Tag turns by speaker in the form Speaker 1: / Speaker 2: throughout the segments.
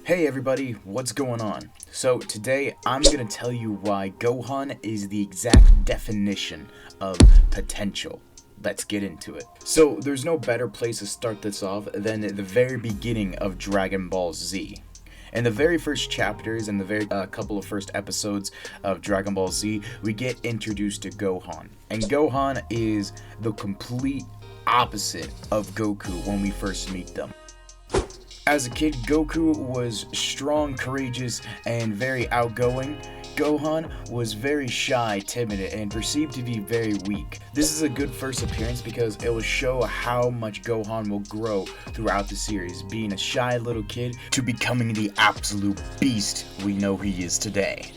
Speaker 1: Hey everybody, what's going on? So today I'm going to tell you why Gohan is the exact definition of potential. Let's get into it. So there's no better place to start this off than the very beginning of Dragonballz Z. In the very first chapters and the very couple of first episodes of Dragonballz Z, we get introduced to Gohan. And Gohan is the complete opposite of Goku when we first meet them. As a kid, Goku was strong, courageous, and very outgoing. Gohan was very shy, timid, and perceived to be very weak. This is a good first appearance because it will show how much Gohan will grow throughout the series, being a shy little kid to becoming the absolute beast we know he is today.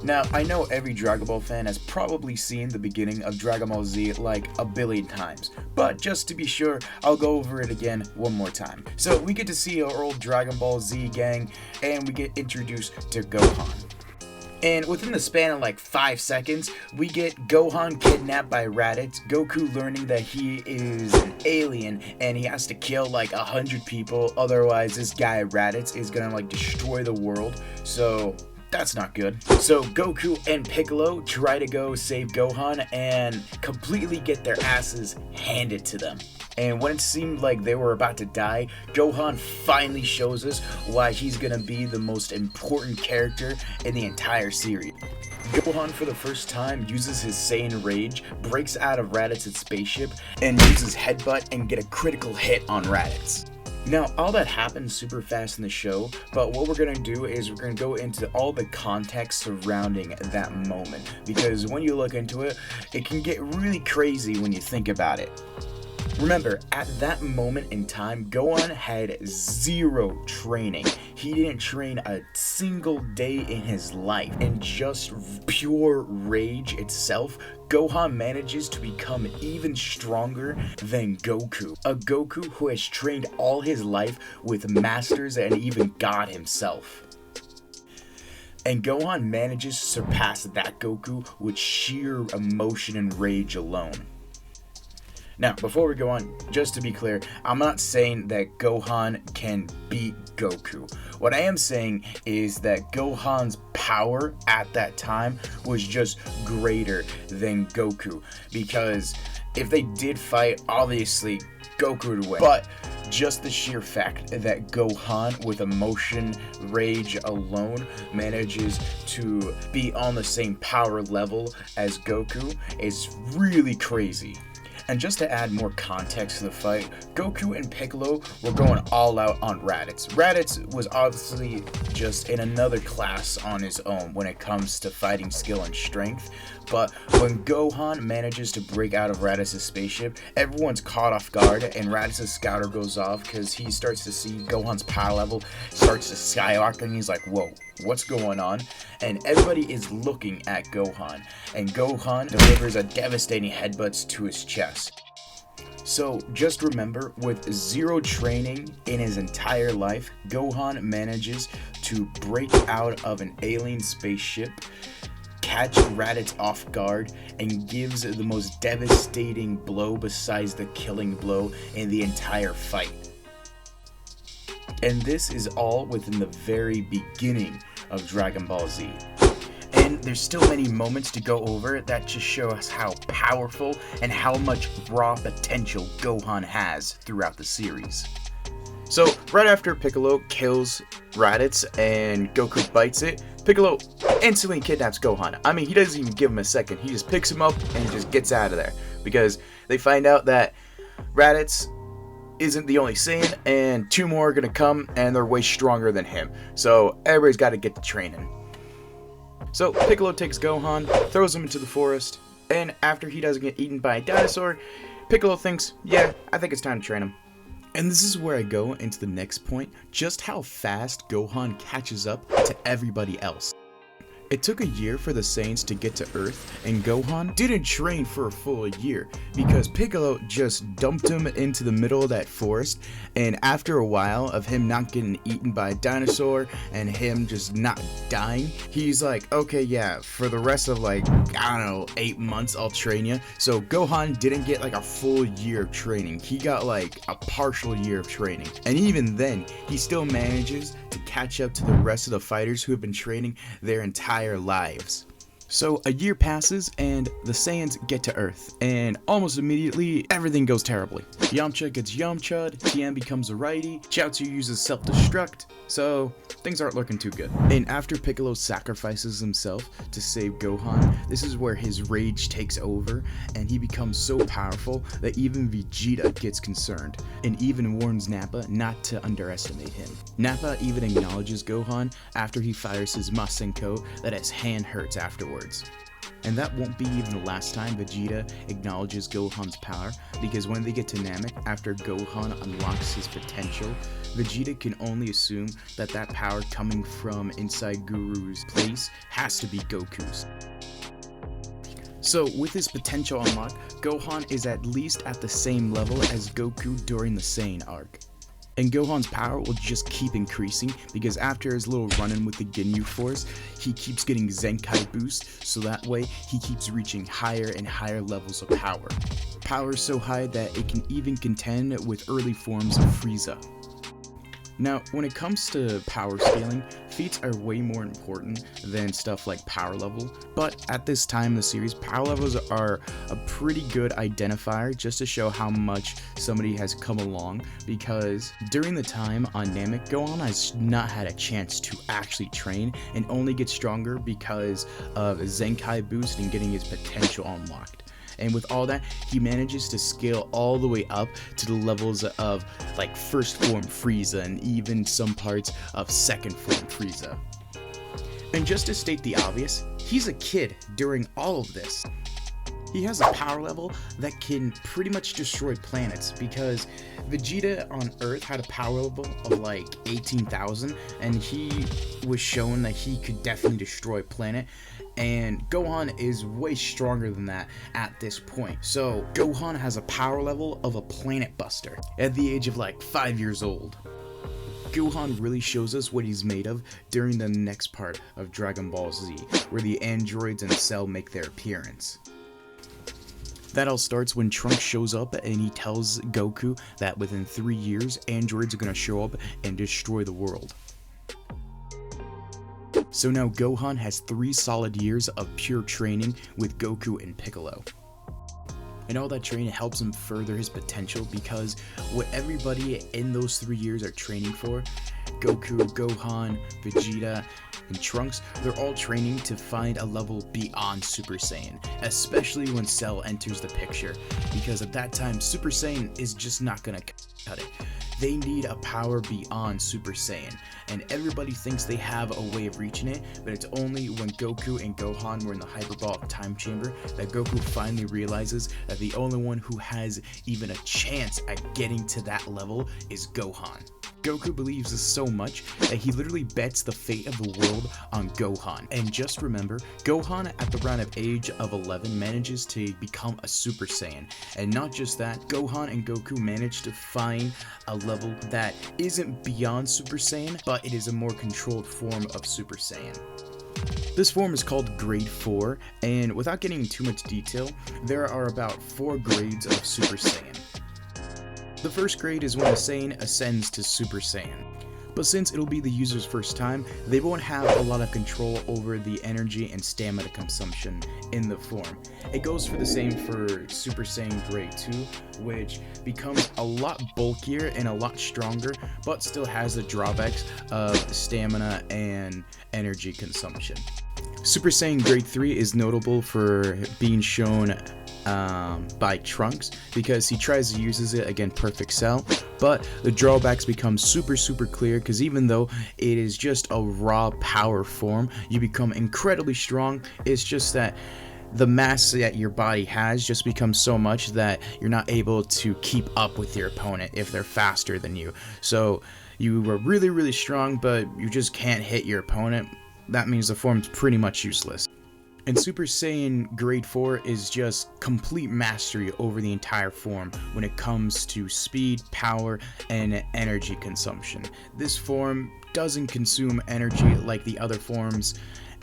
Speaker 1: Now, I know every Dragon Ball fan has probably seen the beginning of Dragonballz Z like a billion times, but just to be sure, I'll go over it again one more time. So we get to see our old Dragonballz Z gang, and we get introduced to Gohan. And within the span of like 5 seconds, we get Gohan kidnapped by Raditz, Goku learning that he is an alien and he has to kill like 100 people, otherwise this guy Raditz is gonna like destroy the world, so that's not good. So Goku and Piccolo try to go save Gohan and completely get their asses handed to them. And when it seemed like they were about to die, Gohan finally shows us why he's gonna be the most important character in the entire series. Gohan for the first time uses his Saiyan rage, breaks out of Raditz's spaceship, and uses Headbutt and get a critical hit on Raditz. Now, all that happens super fast in the show, but what we're going to do is we're going to go into all the context surrounding that moment, because when you look into it, it can get really crazy when you think about it. Remember, at that moment in time, Gohan had zero training. He didn't train a single day in his life, and just pure rage itself, Gohan manages to become even stronger than Goku. A Goku who has trained all his life with masters and even God himself. And Gohan manages to surpass that Goku with sheer emotion and rage alone. Now, before we go on, just to be clear, I'm not saying that Gohan can beat Goku. What I am saying is that Gohan's power at that time was just greater than Goku. Because if they did fight, obviously Goku would win. But just the sheer fact that Gohan, with emotion, rage alone, manages to be on the same power level as Goku is really crazy. And just to add more context to the fight, Goku and Piccolo were going all out on Raditz. Raditz was obviously just in another class on his own when it comes to fighting skill and strength, but when Gohan manages to break out of Raditz's spaceship, everyone's caught off guard and Raditz's scouter goes off because he starts to see Gohan's power level starts to skyrocket and he's like, whoa, what's going on? And everybody is looking at Gohan, and Gohan delivers a devastating headbutt to his chest. So just remember, with zero training in his entire life, Gohan manages to break out of an alien spaceship, catch Raditz off guard, and gives the most devastating blow besides the killing blow in the entire fight. And this is all within the very beginning of Dragonballz Z. And there's still many moments to go over that just show us how powerful and how much raw potential Gohan has throughout the series. So, right after Piccolo kills Raditz and Goku bites it, Piccolo instantly kidnaps Gohan. I mean, he doesn't even give him a second. He just picks him up and just gets out of there. Because they find out that Raditz isn't the only Saiyan, and 2 more are gonna come, and they're way stronger than him. So everybody's got to get to training. So Piccolo takes Gohan, throws him into the forest, and after he doesn't get eaten by a dinosaur, Piccolo thinks, yeah, I think it's time to train him. And this is where I go into the next point, just how fast Gohan catches up to everybody else. It took a year for the Saiyans to get to Earth, and Gohan didn't train for a full year because Piccolo just dumped him into the middle of that forest, and after a while of him not getting eaten by a dinosaur and him just not dying, he's like, okay, yeah, for the rest of like, I don't know, 8 months I'll train you. So Gohan didn't get like a full year of training. He got like a partial year of training, and even then, he still manages to catch up to the rest of the fighters who have been training their entire lives. So a year passes and the Saiyans get to Earth, and almost immediately everything goes terribly. Yamcha gets Yamcha'd, Tien becomes a righty, Chiaotzu uses self-destruct, so things aren't looking too good. And after Piccolo sacrifices himself to save Gohan, this is where his rage takes over and he becomes so powerful that even Vegeta gets concerned and even warns Nappa not to underestimate him. Nappa even acknowledges Gohan after he fires his Masenko that his hand hurts afterwards. And that won't be even the last time Vegeta acknowledges Gohan's power, because when they get to Namek, after Gohan unlocks his potential, Vegeta can only assume that that power coming from inside Guru's place has to be Goku's. So with his potential unlocked, Gohan is at least at the same level as Goku during the Saiyan arc. And Gohan's power will just keep increasing because after his little run-in with the Ginyu Force, he keeps getting Zenkai boost, so that way he keeps reaching higher and higher levels of power. Power is so high that it can even contend with early forms of Frieza. Now, when it comes to power scaling, feats are way more important than stuff like power level, but at this time in the series, power levels are a pretty good identifier just to show how much somebody has come along, because during the time on Namek, Gohan has not had a chance to actually train and only get stronger because of Zenkai boost and getting his potential unlocked. And with all that, he manages to scale all the way up to the levels of like first form Frieza and even some parts of second form Frieza. And just to state the obvious, he's a kid during all of this. He has a power level that can pretty much destroy planets, because Vegeta on Earth had a power level of like 18,000 and he was shown that he could definitely destroy a planet, and Gohan is way stronger than that at this point. So Gohan has a power level of a planet buster at the age of like 5 years old. Gohan really shows us what he's made of during the next part of Dragonballz Z, where the androids and Cell make their appearance. That all starts when Trunks shows up and he tells Goku that within 3 years, androids are gonna show up and destroy the world. So now Gohan has 3 solid years of pure training with Goku and Piccolo. And all that training helps him further his potential, because what everybody in those 3 years are training for, Goku, Gohan, Vegeta, and Trunks, they're all training to find a level beyond Super Saiyan, especially when Cell enters the picture, because at that time Super Saiyan is just not gonna cut it. They need a power beyond Super Saiyan, and everybody thinks they have a way of reaching it, but it's only when Goku and Gohan were in the hyperbolic time chamber that Goku finally realizes that the only one who has even a chance at getting to that level is Gohan. Goku believes this so much that he literally bets the fate of the world on Gohan. And just remember, Gohan at the round of age of 11 manages to become a Super Saiyan. And not just that, Gohan and Goku manage to find a level that isn't beyond Super Saiyan, but it is a more controlled form of Super Saiyan. This form is called Grade 4, and without getting into too much detail, there are about 4 grades of Super Saiyan. The first grade is when a Saiyan ascends to Super Saiyan. But since it'll be the user's first time, they won't have a lot of control over the energy and stamina consumption in the form. It goes for the same for Super Saiyan Grade 2, which becomes a lot bulkier and a lot stronger, but still has the drawbacks of stamina and energy consumption. Super Saiyan Grade 3 is notable for being shown by Trunks, because he tries to use it against Perfect Cell, but the drawbacks become super clear, because even though it is just a raw power form, you become incredibly strong. It's just that the mass that your body has just becomes so much that you're not able to keep up with your opponent if they're faster than you. So you are really strong, but you just can't hit your opponent that means the form's pretty much useless. And Super Saiyan Grade 4 is just complete mastery over the entire form when it comes to speed, power, and energy consumption. This form doesn't consume energy like the other forms,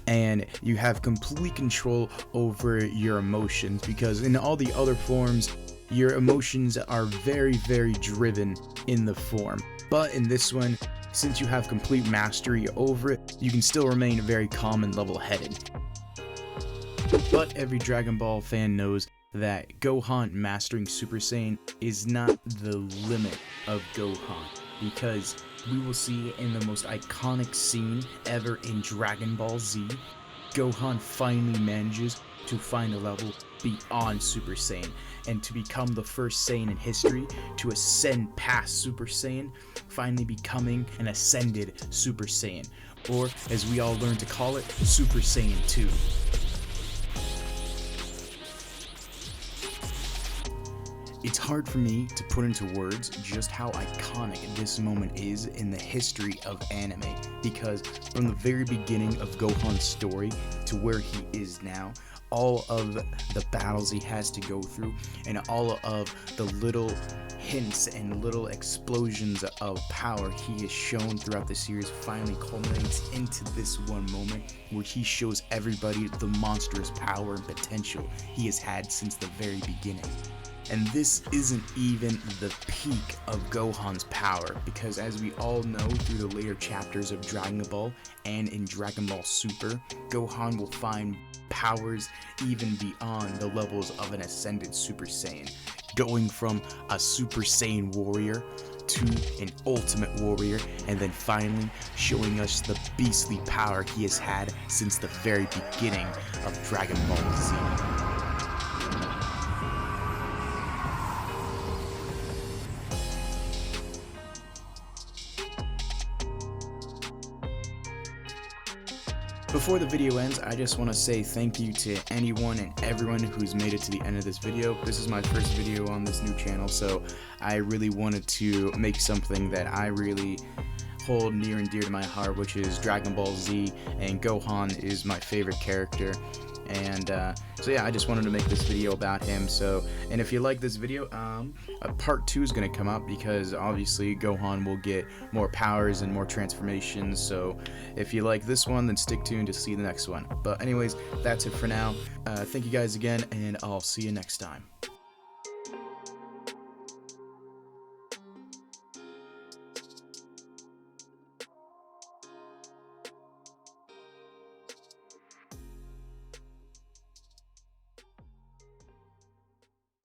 Speaker 1: and you have complete control over your emotions, because in all the other forms, your emotions are very, very driven in the form. But in this one, since you have complete mastery over it, you can still remain very calm and level-headed. But every Dragon Ball fan knows that Gohan mastering Super Saiyan is not the limit of Gohan, because we will see in the most iconic scene ever in Dragon Ball Z, Gohan finally manages to find a level beyond Super Saiyan and to become the first Saiyan in history to ascend past Super Saiyan, finally becoming an ascended Super Saiyan, or as we all learn to call it, Super Saiyan 2. It's hard for me to put into words just how iconic this moment is in the history of anime, because from the very beginning of Gohan's story to where he is now, all of the battles he has to go through and all of the little hints and little explosions of power he has shown throughout the series finally culminates into this one moment where he shows everybody the monstrous power and potential he has had since the very beginning. And this isn't even the peak of Gohan's power, because as we all know through the later chapters of Dragon Ball and in Dragon Ball Super, Gohan will find powers even beyond the levels of an ascended Super Saiyan, going from a Super Saiyan warrior to an ultimate warrior, and then finally showing us the beastly power he has had since the very beginning of Dragon Ball Z. Before the video ends, I just want to say thank you to anyone and everyone who's made it to the end of this video. This is my first video on this new channel, so I really wanted to make something that I really hold near and dear to my heart, which is Dragon Ball Z, and Gohan is my favorite character. And so yeah, I just wanted to make this video about him. So, and if you like this video, a part 2 is going to come up, because obviously Gohan will get more powers and more transformations. So if you like this one, then stick tuned to see the next one. But anyways, that's it for now. Thank you guys again, and I'll see you next time.